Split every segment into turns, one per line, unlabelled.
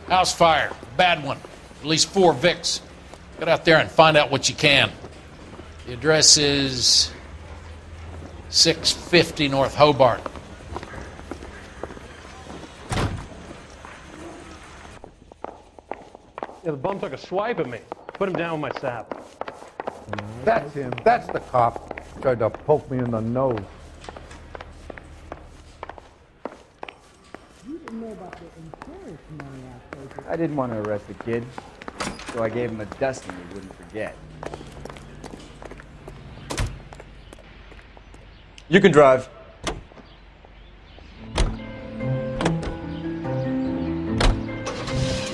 House fire. Bad one. At least 4 Vicks. Get out there and find out what you can. The address is 650 North Hobart.
Yeah, the bum took a swipe at me. Put him down with my sap.
That's him. That's the cop. Tried to poke me in the nose.
You didn't know about the insurance money I paid.
I didn't want to arrest the kid, so I gave him a dusting he wouldn't forget.
You can drive.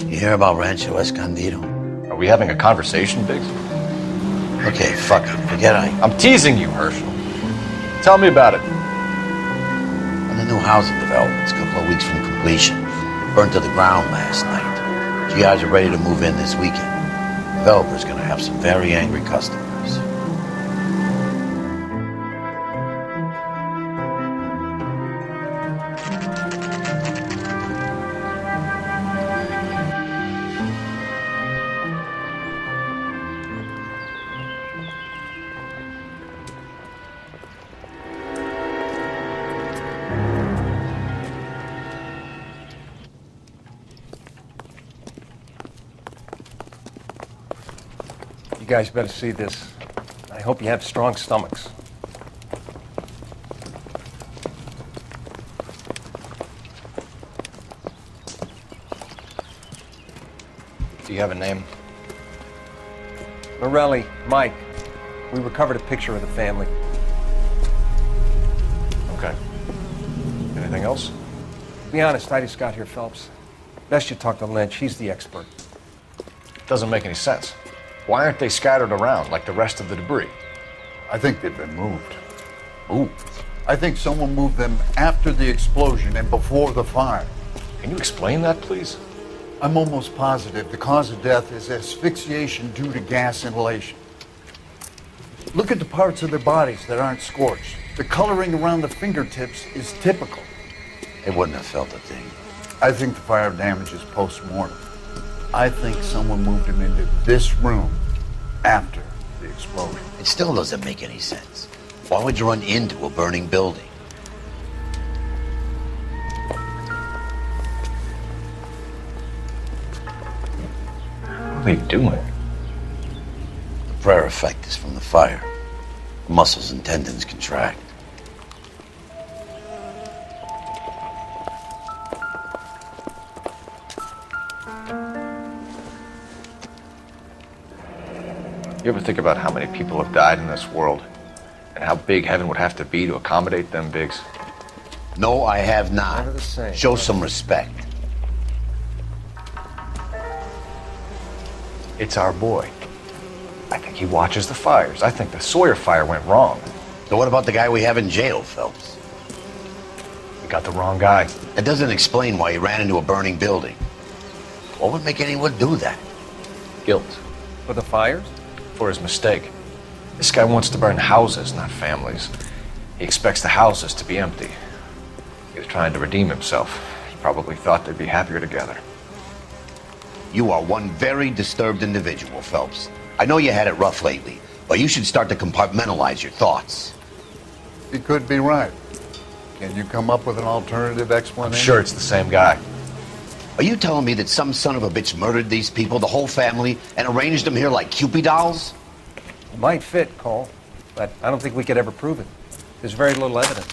You hear about Rancho Escondido?
Are we having a conversation, Biggs?
Okay, fuck it. Forget
I'm teasing you, Herschel. Tell me about it.
On the new housing development, it's a couple of weeks from completion. Burned to the ground last night. GIs are ready to move in this weekend. Developer's gonna have some very angry customers.
You guys better see this. I hope you have strong stomachs.
Do you have a name?
Morelli, Mike. We recovered a picture of the family.
Okay. Anything else?
To be honest, I just got here, Phelps. Best you talk to Lynch. He's the expert.
Doesn't make any sense. Why aren't they scattered around like the rest of the debris?
I think they've been moved.
Ooh.
I think someone moved them after the explosion and before the fire.
Can you explain that, please?
I'm almost positive the cause of death is asphyxiation due to gas inhalation. Look at the parts of their bodies that aren't scorched. The coloring around the fingertips is typical.
They wouldn't have felt a thing.
I think the fire damage is post-mortem. I think someone moved him into this room after the explosion.
It still doesn't make any sense. Why would you run into a burning building?
What are they doing?
The prayer effect is from the fire. The muscles and tendons contract.
You ever think about how many people have died in this world? And how big heaven would have to be to accommodate them, Biggs?
No, I have not.
They're the same.
Show some respect.
It's our boy. I think he watches the fires. I think the Sawyer fire went wrong.
So what about the guy we have in jail, Phelps?
We got the wrong guy.
That doesn't explain why he ran into a burning building. What would make anyone do that?
Guilt.
For the fires?
For his mistake. This guy wants to burn houses, not families. He expects the houses to be empty. He was trying to redeem himself. He probably thought they'd be happier together.
You are one very disturbed individual, Phelps. I know you had it rough lately, but you should start to compartmentalize your thoughts.
He could be right. Can you come up with an alternative
I'm
explanation?
sure it's the same guy.
Are you telling me that some son of a bitch murdered these people, the whole family, and arranged them here like Cupid dolls?
It might fit, Cole, but I don't think we could ever prove it. There's very little evidence.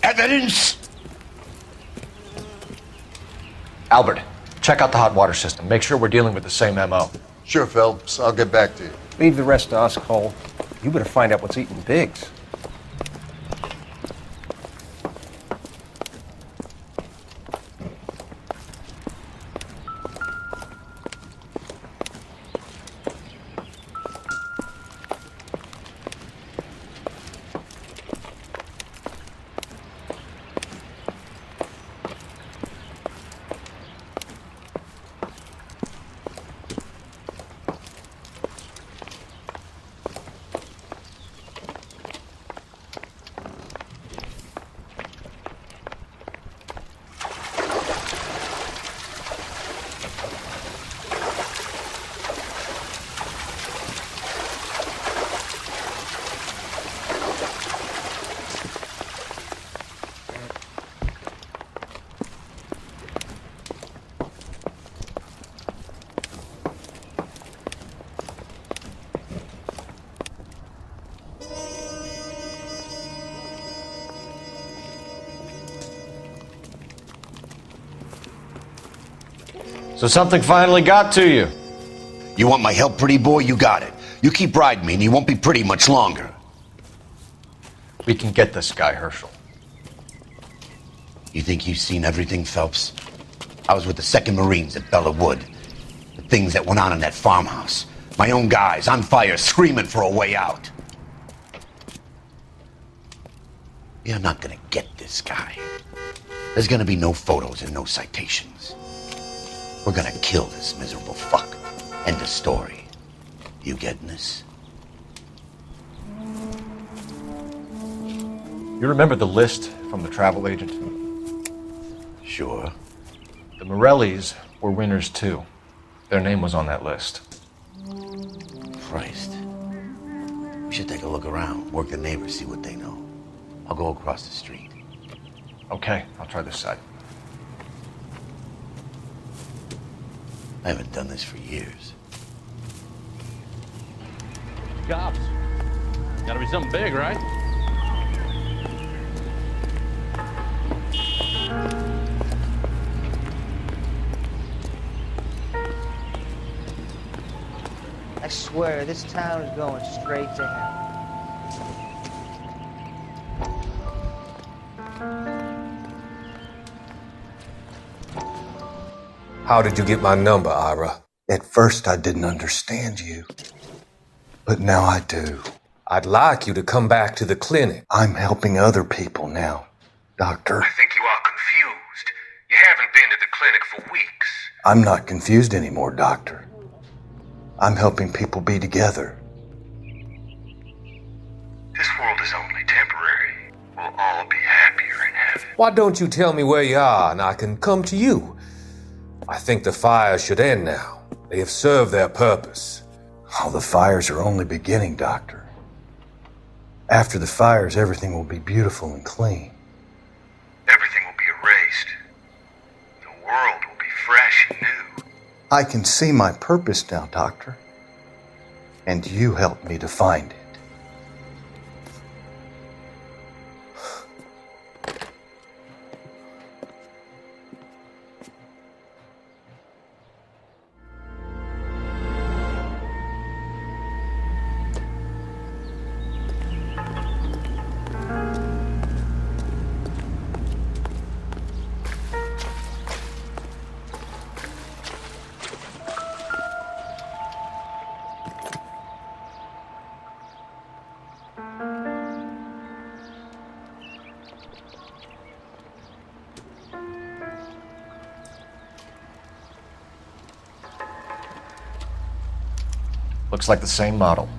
Evidence?
Albert, check out the hot water system. Make sure we're dealing with the same MO.
Sure, Phelps. I'll get back to you.
Leave the rest to us, Cole. You better find out what's eating Biggs.
So something finally got to you.
You want my help, pretty boy? You got it. You keep riding me and you won't be pretty much longer.
We can get this guy, Herschel.
You think you've seen everything, Phelps? I was with the 2nd Marines at Bella Wood. The things that went on in that farmhouse. My own guys on fire, screaming for a way out. You're not gonna get this guy. There's gonna be no photos and no citations. We're gonna kill this miserable fuck. End of story. You getting this?
You remember the list from the travel agent?
Sure.
The Morellis were winners too. Their name was on that list.
Christ. We should take a look around, work the neighbors, see what they know. I'll go across the street.
Okay, I'll try this side.
I haven't done this for years.
Cops. Gotta be something big, right?
I swear, this town is going straight to hell.
How did you get my number, Ira? At first, I didn't understand you. But now I do. I'd like you to come back to the clinic. I'm helping other people now, Doctor.
I think you are confused. You haven't been to the clinic for weeks.
I'm not confused anymore, Doctor. I'm helping people be together.
This world is only temporary. We'll all be happier in heaven.
Why don't you tell me where you are and I can come to you? I think the fires should end now. They have served their purpose. Oh, the fires are only beginning, Doctor. After the fires, everything will be beautiful and clean.
Everything will be erased. The world will be fresh and new.
I can see my purpose now, Doctor. And you helped me to find it.
Looks like the same model.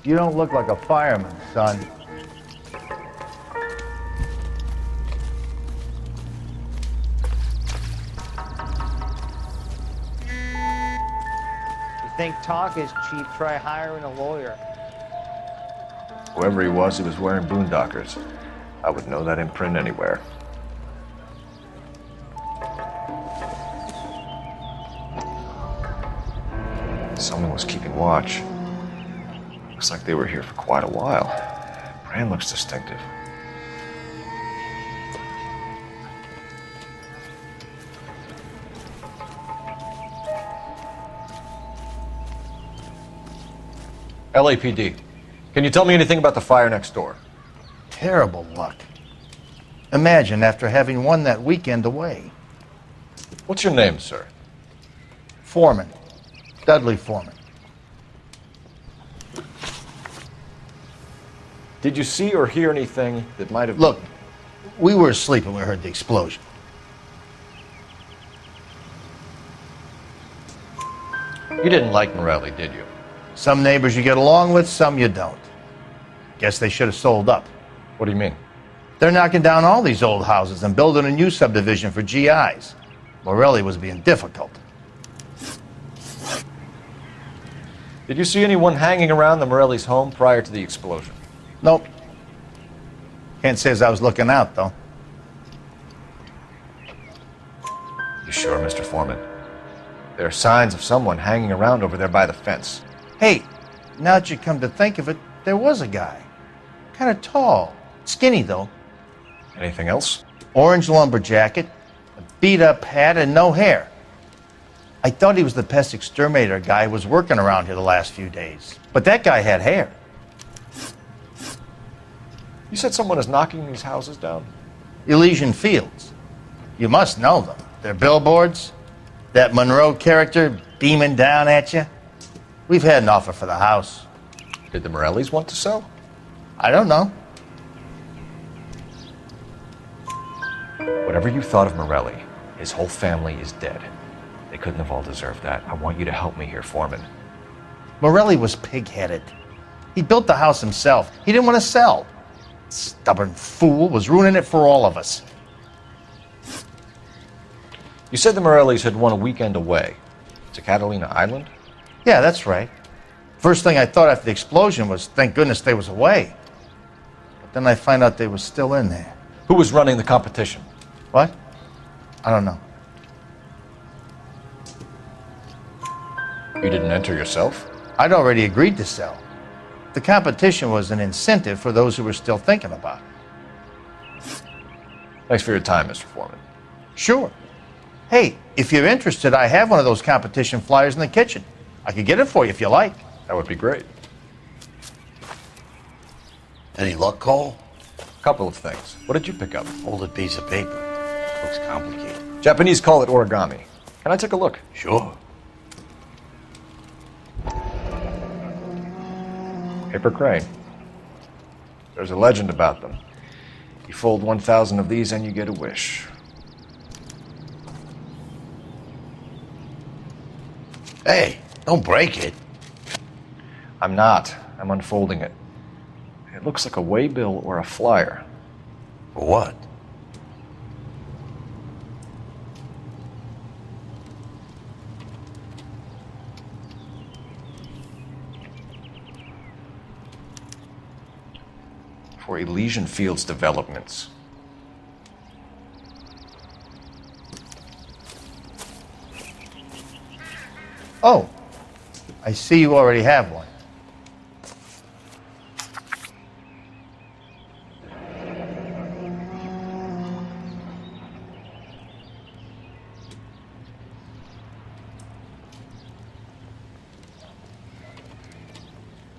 You don't look like a fireman, son.
You think talk is cheap, try hiring a lawyer.
Whoever he was wearing boondockers. I would know that imprint anywhere. Someone was keeping watch. Looks like they were here for quite a while. Brand looks distinctive. LAPD. Can you tell me anything about the fire next door?
Terrible luck. Imagine after having won that weekend away.
What's your name, sir?
Foreman. Dudley Foreman.
Did you see or hear anything that might have...
Look, we were asleep when we heard the explosion.
You didn't like Morelli, did you?
Some neighbors you get along with, some you don't. Guess they should have sold up.
What do you mean?
They're knocking down all these old houses and building a new subdivision for GIs. Morelli was being difficult.
Did you see anyone hanging around the Morelli's home prior to the explosion?
Nope. Can't say as I was looking out, though.
You sure, Mr. Foreman? There are signs of someone hanging around over there by the fence.
Hey, now that you come to think of it, there was a guy. Kind of tall. Skinny, though.
Anything else?
Orange lumber jacket, a beat-up hat, and no hair. I thought he was the pest exterminator guy who was working around here the last few days. But that guy had hair.
You said someone is knocking these houses down?
Elysian Fields. You must know them. They're billboards. That Monroe character beaming down at you. We've had an offer for the house.
Did the Morellis want to sell?
I don't know.
Whatever you thought of Morelli, his whole family is dead. They couldn't have all deserved that. I want you to help me here, Foreman.
Morelli was pig-headed. He built the house himself. He didn't want to sell. Stubborn fool was ruining it for all of us.
You said the Morellis had won a weekend away to Catalina Island?
Yeah, that's right. First thing I thought after the explosion was, thank goodness they was away. But then I find out they was still in there.
Who was running the competition?
What? I don't know.
You didn't enter yourself?
I'd already agreed to sell. The competition was an incentive for those who were still thinking about it.
Thanks for your time, Mr. Foreman.
Sure. Hey, if you're interested, I have one of those competition flyers in the kitchen. I could get it for you if you like.
That would be great.
Any luck, Cole?
A couple of things. What did you pick up?
Folded piece of paper. Looks complicated.
Japanese call it origami. Can I take a look?
Sure.
Paper crane. There's a legend about them. You fold 1,000 of these and you get a wish.
Hey, don't break it.
I'm not. I'm unfolding it. It looks like a waybill or a flyer.
For what?
For Elysian Fields developments.
Oh, I see you already have one.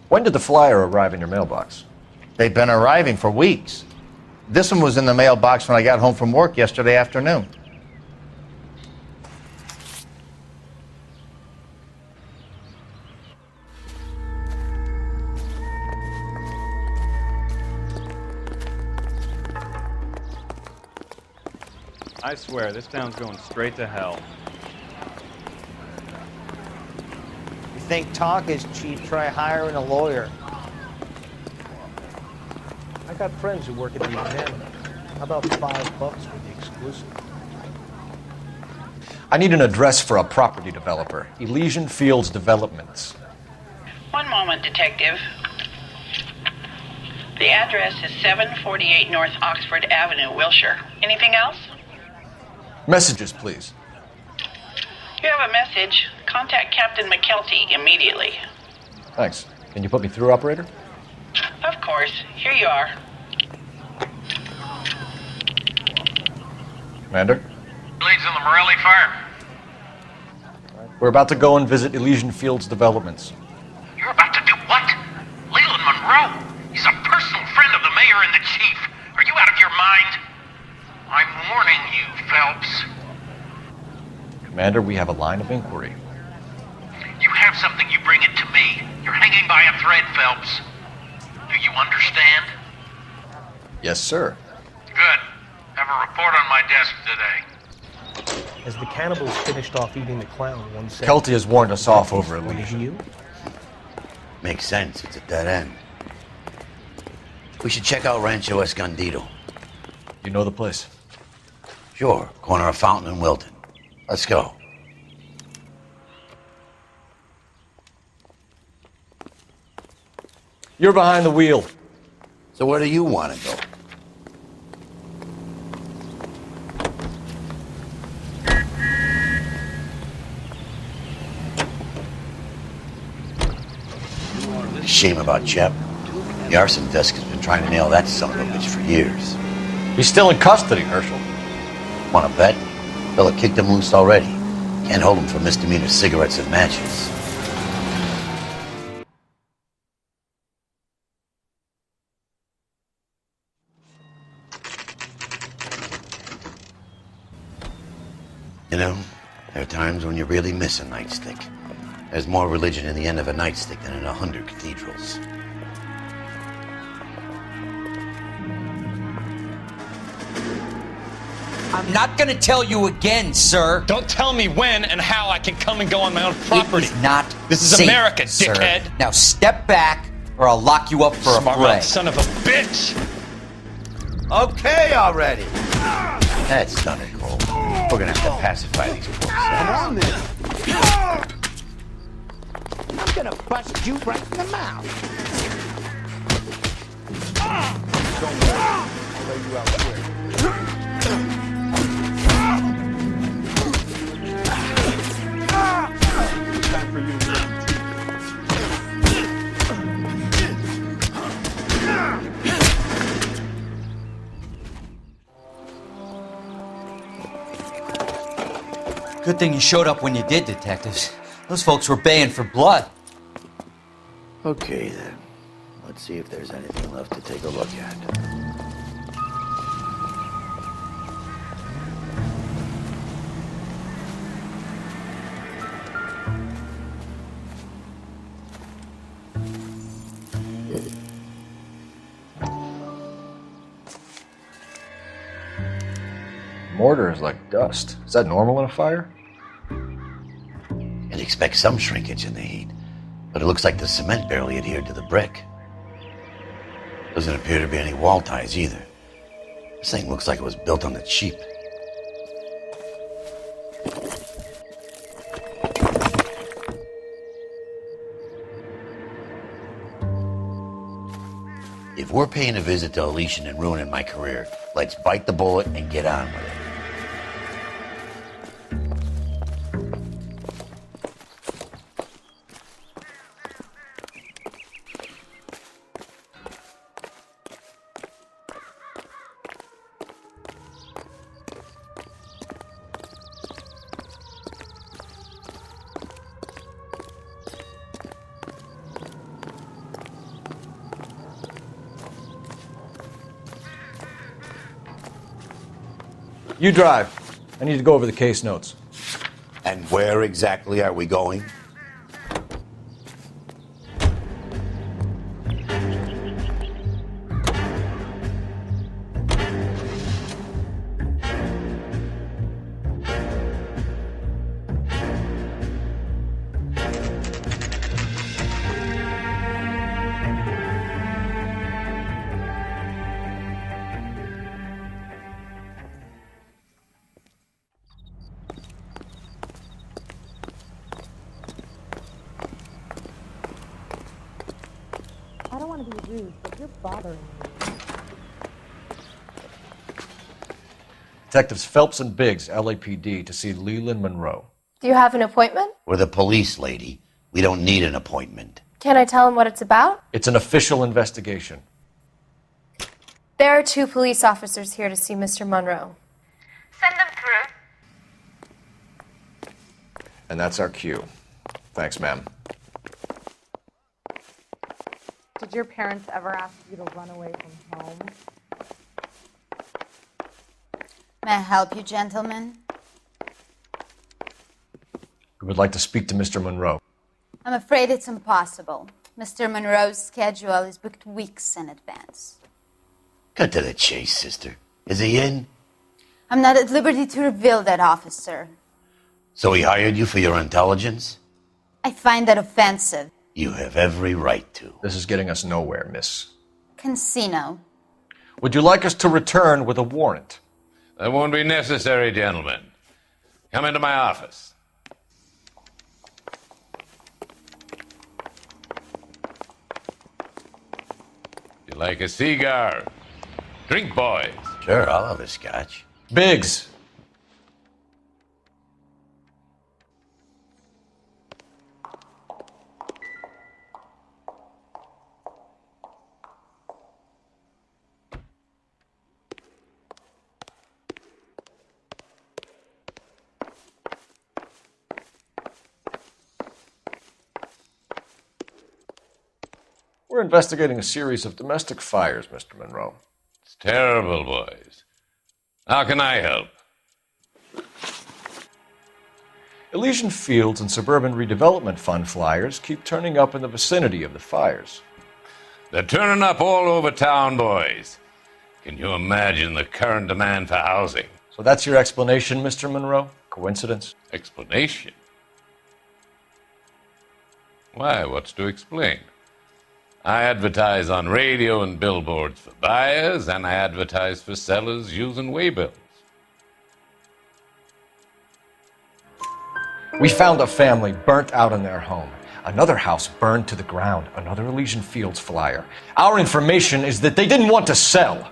When did the flyer arrive in your mailbox?
They've been arriving for weeks. This one was in the mailbox when I got home from work yesterday afternoon.
I swear, this town's going straight to hell.
You think talk is cheap, try hiring a lawyer.
I got friends who work at the Examiner. How about $5 for the exclusive?
I need an address for a property developer. Elysian Fields Developments.
One moment, Detective. The address is 748 North Oxford Avenue, Wilshire. Anything else?
Messages, please.
You have a message. Contact Captain McKelty immediately.
Thanks. Can you put me through, operator?
Of course. Here you are.
Commander?
Leads on the Morelli fire.
We're about to go and visit Elysian Fields Developments.
You're about to do what? Leland Monroe. He's a personal friend of the mayor and the chief. Are you out of your mind? I'm warning you, Phelps.
Commander, we have a line of inquiry.
You have something, you bring it to me. You're hanging by a thread, Phelps. Do you understand?
Yes, sir.
Good. Have a report on my desk today.
As the cannibals finished off eating the clown, one said...
Kelty has warned us off over Elysian.
You?
Makes sense. It's a dead end. We should check out Rancho Escondido.
You know the place?
Sure. Corner of Fountain and Wilton. Let's go.
You're behind the wheel.
So where do you want to go? Shame about Shep. The arson desk has been trying to nail that son of a bitch for years.
He's still in custody, Herschel.
Want to bet? Fella kicked him loose already. Can't hold him for misdemeanor cigarettes and matches. You know, there are times when you really miss a nightstick. There's more religion in the end of a nightstick than in 100 cathedrals.
I'm not gonna tell you again, sir.
Don't tell me when and how I can come and go on my own property.
It is not
This is
safe,
America,
sir.
dickhead.
Now step back, or I'll lock you up for
Smart
a fray.
mouth son of a bitch!
Okay already! That's done it, Cole. We're gonna have to pacify these poor
Come
souls.
on, then. I'm gonna bust you right in the mouth. Don't worry. I'll lay you out quick. Time for you to get some
Good thing you showed up when you did, detectives. Those folks were baying for blood.
Okay, then. Let's see if there's anything left to take a look at.
Mortar is like dust. Is that normal in a fire?
You'd expect some shrinkage in the heat, but it looks like the cement barely adhered to the brick. Doesn't appear to be any wall ties either. This thing looks like it was built on the cheap. If we're paying a visit to Elysian and ruining my career, let's bite the bullet and get on with it.
You drive. I need to go over the case notes.
And where exactly are we going?
I don't want to be rude, but you're bothering me.
Detectives Phelps and Biggs, LAPD, to see Leland Monroe.
Do you have an appointment?
We're the police, lady. We don't need an appointment.
Can I tell him what it's about?
It's an official investigation.
There are 2 police officers here to see Mr. Monroe.
Send them through.
And that's our cue. Thanks, ma'am.
Did your parents ever ask you to run away from home?
May I help you, gentlemen?
We would like to speak to Mr. Monroe.
I'm afraid it's impossible. Mr. Monroe's schedule is booked weeks in advance.
Cut to the chase, sister. Is he in?
I'm not at liberty to reveal that, officer.
So he hired you for your intelligence?
I find that offensive.
You have every right to.
This is getting us nowhere, miss.
Casino.
Would you like us to return with a warrant?
That won't be necessary, gentlemen. Come into my office. You like a cigar? Drink, boys.
Sure, I'll have a scotch.
Biggs. We're investigating a series of domestic fires, Mr. Monroe.
It's terrible, boys. How can I help?
Elysian Fields and Suburban Redevelopment Fund flyers keep turning up in the vicinity of the fires.
They're turning up all over town, boys. Can you imagine the current demand for housing?
So that's your explanation, Mr. Monroe? Coincidence?
Explanation? Why, what's to explain? I advertise on radio and billboards for buyers, and I advertise for sellers using waybills.
We found a family burnt out in their home. Another house burned to the ground. Another Elysian Fields flyer. Our information is that they didn't want to sell.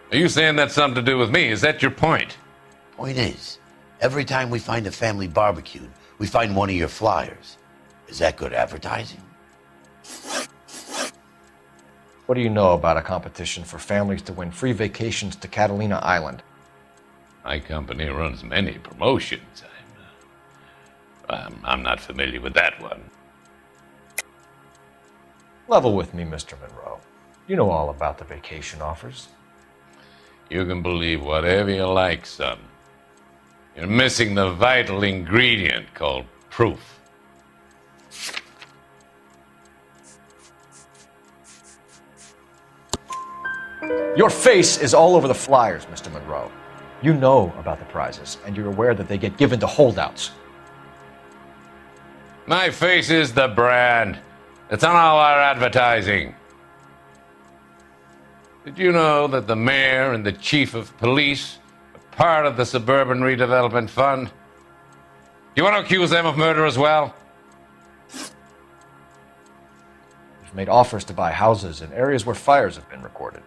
Are you saying that's something to do with me? Is that your point?
Point is, every time we find a family barbecued, we find one of your flyers. Is that good advertising?
What do you know about a competition for families to win free vacations to Catalina Island?
My company runs many promotions. I'm not familiar with that one.
Level with me, Mr. Monroe. You know all about the vacation offers.
You can believe whatever you like, son. You're missing the vital ingredient called proof.
Your face is all over the flyers, Mr. Monroe. You know about the prizes, and you're aware that they get given to holdouts.
My face is the brand. It's on all our advertising. Did you know that the mayor and the chief of police are part of the Suburban Redevelopment Fund? Do you want to accuse them of murder as well?
You've made offers to buy houses in areas where fires have been recorded.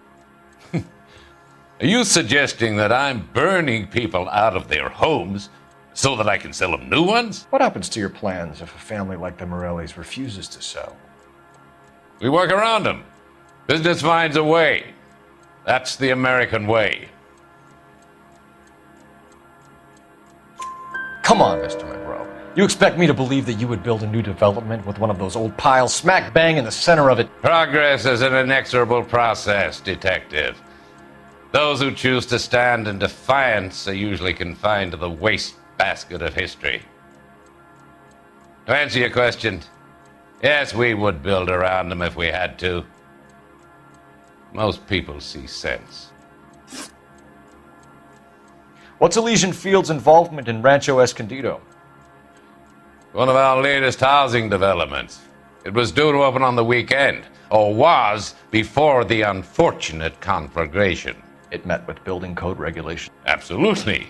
Are you suggesting that I'm burning people out of their homes so that I can sell them new ones?
What happens to your plans if a family like the Morellis refuses to sell?
We work around them. Business finds a way. That's the American way.
Come on, Mr. Monroe. You expect me to believe that you would build a new development with one of those old piles smack bang in the center of it?
Progress is an inexorable process, detective. Those who choose to stand in defiance are usually confined to the wastebasket of history. To answer your question, yes, we would build around them if we had to. Most people see sense.
What's Elysian Fields' involvement in Rancho Escondido?
One of our latest housing developments. It was due to open on the weekend, or was before the unfortunate conflagration.
It met with building code regulations.
Absolutely.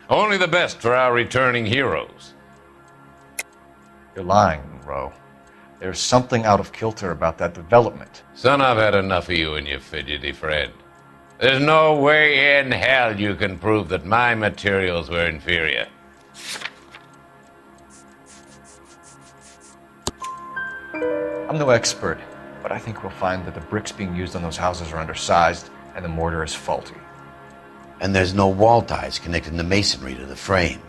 Only the best for our returning heroes.
You're lying, Monroe. There's something out of kilter about that development.
Son, I've had enough of you and your fidgety friend. There's no way in hell you can prove that my materials were inferior.
I'm no expert, but I think we'll find that the bricks being used on those houses are undersized and the mortar is faulty.
And there's no wall ties connecting the masonry to the frame.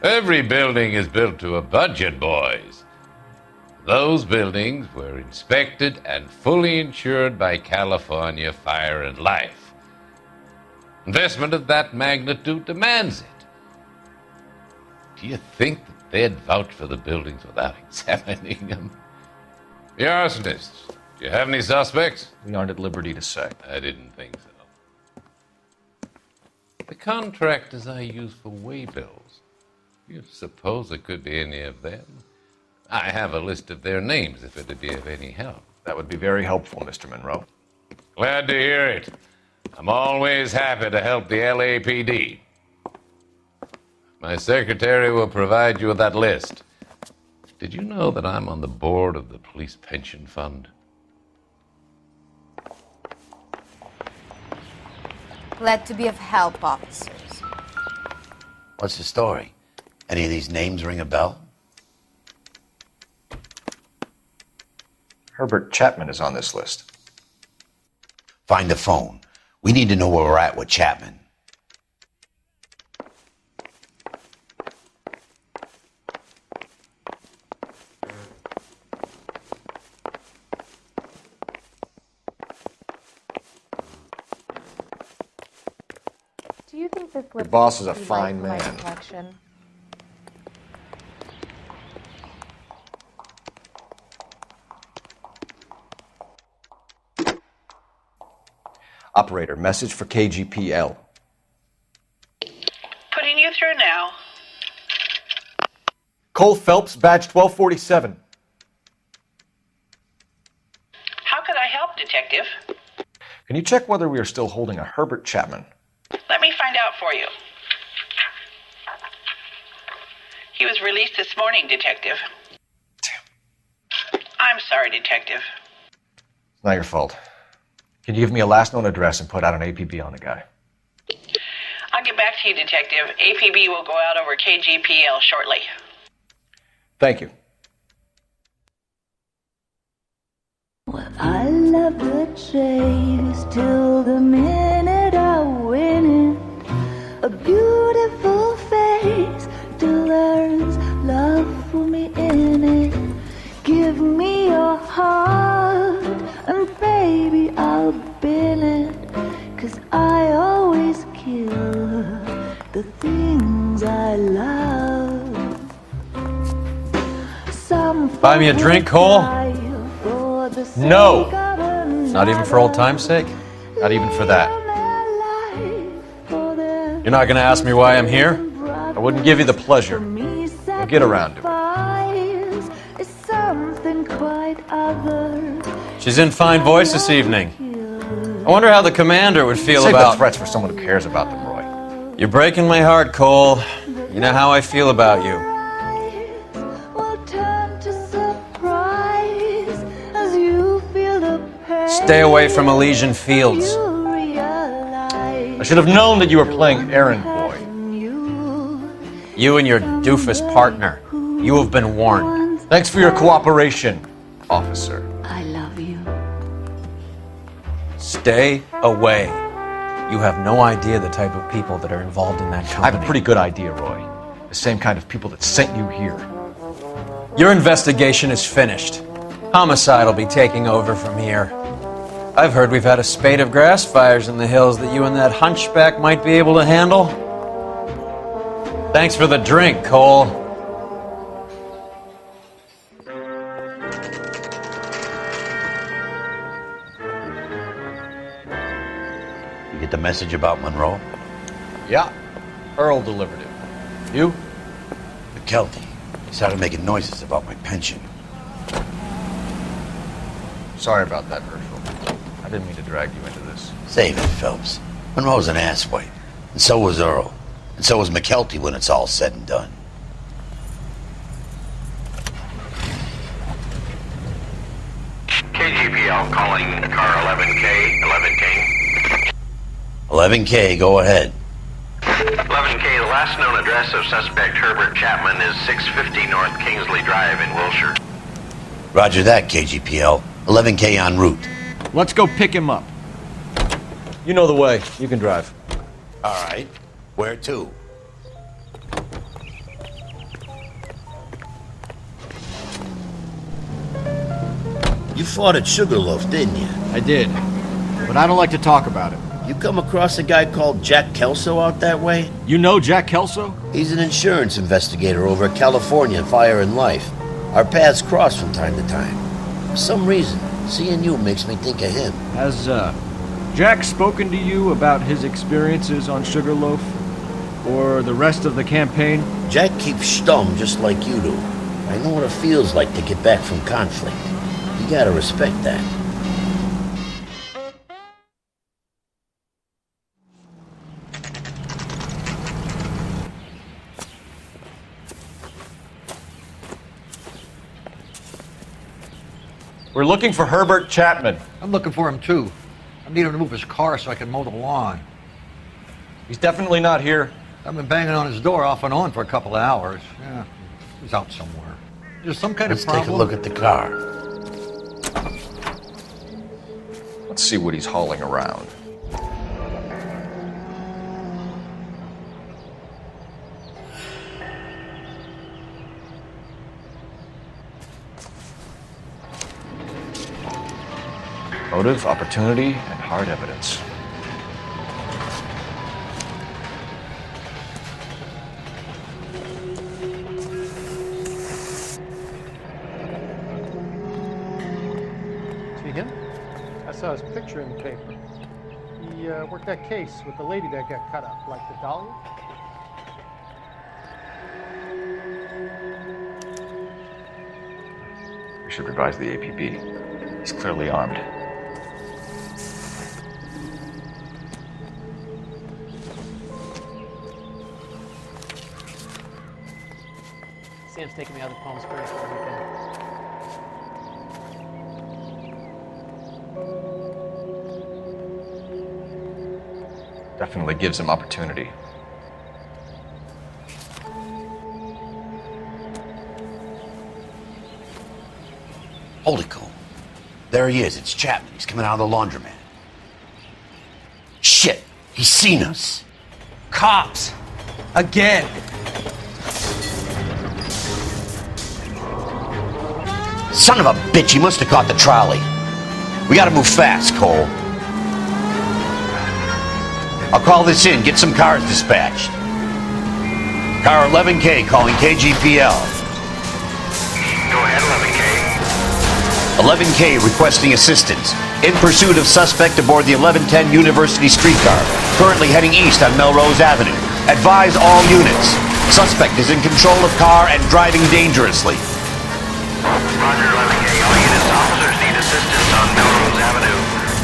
Every building is built to a budget, boys. Those buildings were inspected and fully insured by California Fire and Life. Investment of that magnitude demands it. Do you think that they'd vouch for the buildings without examining them? The arsonists, do you have any suspects?
We aren't at liberty to say.
I didn't think so. The contractors I use for waybills, do you suppose it could be any of them? I have a list of their names if it'd be of any help.
That would be very helpful, Mr. Monroe.
Glad to hear it. I'm always happy to help the LAPD. My secretary will provide you with that list. Did you know that I'm on the board of the police pension fund?
Glad to be of help, officers.
What's the story? Any of these names ring a bell?
Herbert Chapman is on this list.
Find the phone. We need to know where we're at with Chapman.
Do you think this list
boss is a
would be
fine
like my
man.
collection?
Operator, message for KGPL.
Putting you through now.
Couла Felpsa, badge 1247.
How could I help, Detective?
Can you check whether we are still holding a Herbert Chapman?
Let me find out for you. He was released this morning, Detective. I'm sorry, Detective.
It's not your fault. Can you give me a last known address and put out an APB on the guy?
I'll get back to you, Detective. APB will go out over KGPL shortly.
Thank you.
I love the chase till the minute I win it. A beautiful face till there's love for me in it. Give me your heart and baby I'll bin it. 'Cause I always kill the things I love.
Buy me a drink, Cole? No! Not even for old time's sake? Not even for that. You're not gonna ask me why I'm here? I wouldn't give you the pleasure. We'll get around to it. She's in fine voice this evening. I wonder how the commander would feel
Save
about...
the threats for someone who cares about them, Roy.
You're breaking my heart, Cole. You know how I feel about you. Stay away from Elysian Fields.
I should have known that you were playing errand boy.
You and your doofus partner. You have been warned.
Thanks for your cooperation, officer.
I love you.
Stay away. You have no idea the type of people that are involved in that company.
I have a pretty good idea, Roy. The same kind of people that sent you here.
Your investigation is finished. Homicide will be taking over from here. I've heard we've had a spate of grass fires in the hills that you and that hunchback might be able to handle. Thanks for the drink, Cole.
You get the message about Monroe?
Yeah. Earl delivered it. You?
McKelty. He started making noises about my pension.
Sorry about that, Herschel. I didn't mean to drag you into this.
Save it, Phelps. Monroe's an asswipe. And so was Earl. And so was McKelty when it's all said and done.
KGPL calling car 11K, 11K.
11K, go ahead.
11K, the last known address of suspect Herbert Chapman is 650 North Kingsley Drive in Wilshire.
Roger that, KGPL. 11K en route.
Let's go pick him up.
You know the way. You can drive.
All right. Where to? You fought at Sugarloaf, didn't you?
I did, but I don't like to talk about it.
You come across a guy called Jack Kelso out that way?
You know Jack Kelso?
He's an insurance investigator over at California Fire and Life. Our paths cross from time to time. For some reason, seeing you makes me think of him.
Has, Jack spoken to you about his experiences on Sugarloaf? Or the rest of the campaign?
Jack keeps stum just like you do. I know what it feels like to get back from conflict. You gotta respect that.
We're looking for Herbert Chapman.
I'm looking for him too. I need him to move his car so I can mow the lawn.
He's definitely not here.
I've been banging on his door off and on for a couple of hours. Yeah, he's out somewhere. There's some kind
Let's
of problem.
take a look at the car.
Let's see what he's hauling around. Motive, opportunity, and hard evidence.
See him? I saw his picture in the paper. He worked that case with the lady that got cut up, like the Dahlia.
We should revise the APB. He's clearly armed.
Sam's taking me out of Palm Springs for the weekend.
Definitely gives him opportunity.
Hold it, Cole. There he is. It's Chapman. He's coming out of the laundromat. Shit! He's seen us.
Cops! Again!
Son of a bitch, he must have caught the trolley. We gotta move fast, Cole. I'll call this in, get some cars dispatched. Car 11K calling KGPL.
Go ahead, 11K.
11K requesting assistance. In pursuit of suspect aboard the 1110 University streetcar. Currently heading east on Melrose Avenue. Advise all units. Suspect is in control of car and driving dangerously.
Roger, 11K. All units, officers need assistance on Melrose Avenue.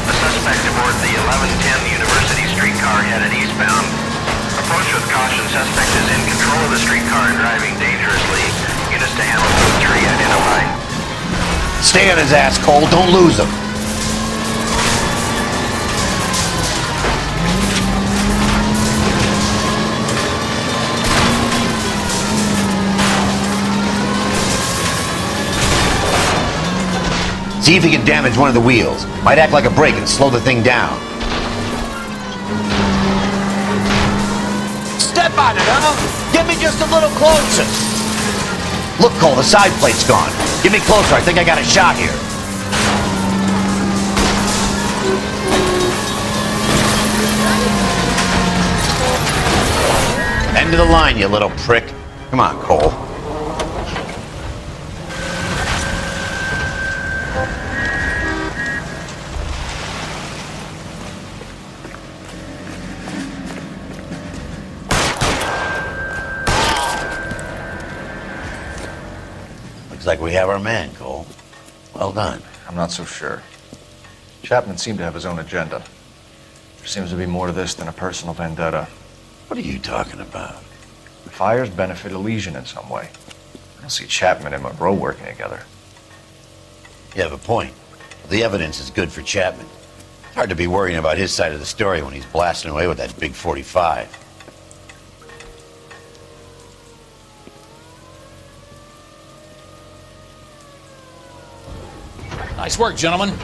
The suspect aboard the 1110 University streetcar headed eastbound. Approach with caution. Suspect is in control of the streetcar and driving dangerously. Units to handle 3 identified.
Stay on his ass, Cole. Don't lose him. See if he can damage one of the wheels. Might act like a brake and slow the thing down. Step on it, huh? Get me just a little closer. Look, Cole, the side plate's gone. Get me closer. I think I got a shot here. End of the line, you little prick. Come on, Cole. Looks like we have our man, Cole. Well done.
I'm not so sure. Chapman seemed to have his own agenda. There seems to be more to this than a personal vendetta.
What are you talking about?
The fires benefit Elysian in some way. I don't see Chapman and Monroe working together.
You have a point. The evidence is good for Chapman. It's hard to be worrying about his side of the story when he's blasting away with that big 45.
Nice work, gentlemen.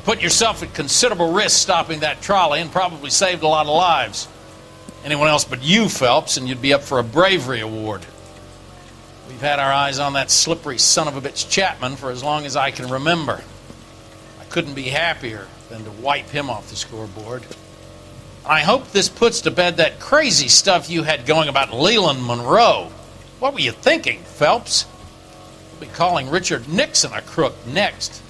Put yourself at considerable risk stopping that trolley and probably saved a lot of lives. Anyone else but you, Phelps, and you'd be up for a bravery award. We've had our eyes on that slippery son of a bitch Chapman for as long as I can remember. I couldn't be happier than to wipe him off the scoreboard. And I hope this puts to bed that crazy stuff you had going about Leland Monroe. What were you thinking, Phelps? We'll be calling Richard Nixon a crook next.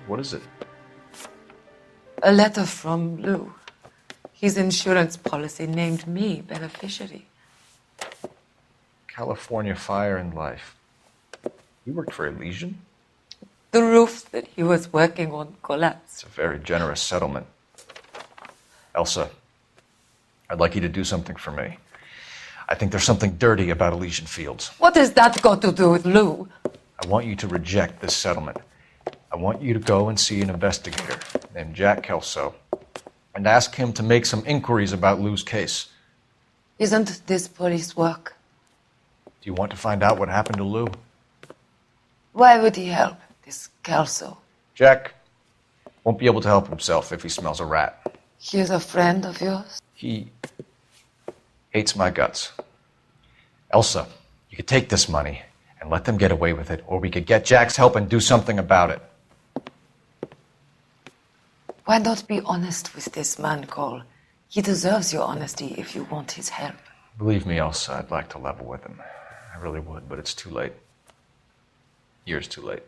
What is it?
A letter from Lou. His insurance policy named me beneficiary.
California Fire and Life. You worked for Elysian?
The roof that he was working on collapsed.
It's a very generous settlement. Elsa, I'd like you to do something for me. I think there's something dirty about Elysian Fields.
What has that got to do with Lou?
I want you to reject this settlement. I want you to go and see an investigator named Jack Kelso and ask him to make some inquiries about Lou's case.
Isn't this police work?
Do you want to find out what happened to Lou?
Why would he help, this Kelso?
Jack won't be able to help himself if he smells a rat.
He is a friend of yours?
He hates my guts. Elsa, you could take this money and let them get away with it, or we could get Jack's help and do something about it.
Why not be honest with this man, Cole? He deserves your honesty if you want his help.
Believe me, Elsa, I'd like to level with him. I really would, but it's too late. Years too late.